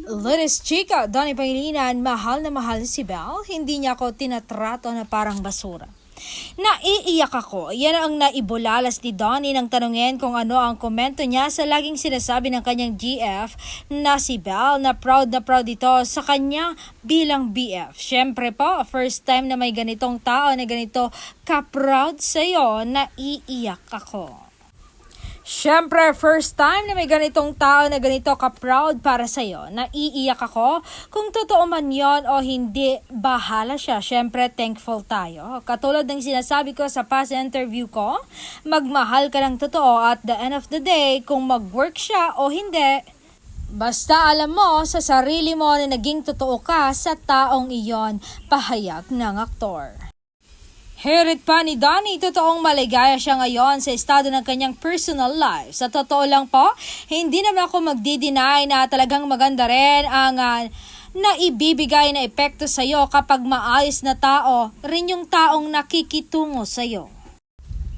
Litis Chica, Donnie Pangilinan, mahal na mahal si Belle, hindi niya ako tinatrato na parang basura. Naiiyak ako. Yan ang naibulalas ni Donnie nang tanungin kung ano ang komento niya sa laging sinasabi ng kanyang GF na si Belle na proud ito sa kanya bilang BF. Siyempre po, first time na may ganitong tao na ganito ka-proud sa'yo, naiiyak ako. Siyempre, first time na may ganitong tao na ganito ka-proud para sa'yo. Naiiyak ako. Kung totoo man yon o hindi, bahala siya. Siyempre, thankful tayo. Katulad ng sinasabi ko sa past interview ko, magmahal ka ng totoo at the end of the day, kung mag-work siya o hindi, basta alam mo sa sarili mo na naging totoo ka sa taong iyon, pahayag ng aktor. Hirit pa ni Donnie, totoong maligaya siya ngayon sa estado ng kanyang personal life. Sa totoo lang po, hindi naman ako magdi-deny na talagang maganda rin ang naibibigay na epekto sa'yo kapag maayos na tao, rin yung taong nakikitungo sa'yo.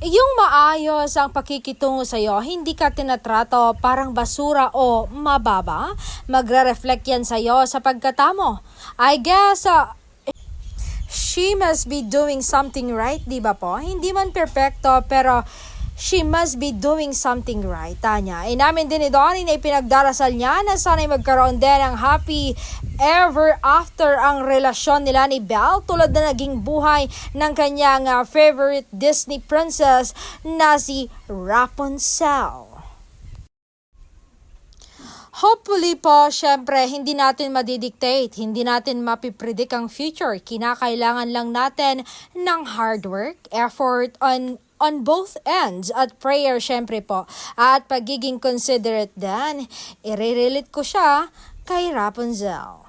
Yung maayos ang pakikitungo sa'yo, hindi ka tinatrato parang basura o mababa, magre-reflect yan sa'yo sa pagkatamo. I guess, she must be doing something right, di ba po? Hindi man perfecto, pero she must be doing something right, Tanya. Inamin din ni Donnie na ipinagdarasal niya na sana'y magkaroon din ng happy ever after ang relasyon nila ni Belle, tulad na naging buhay ng kanyang favorite Disney princess na si Rapunzel. Hopefully po, syempre, hindi natin madidictate, hindi natin mapipredict ang future. Kinakailangan lang natin ng hard work, effort on both ends at prayer syempre po. At pagiging considerate din, i-relate ko siya kay Rapunzel.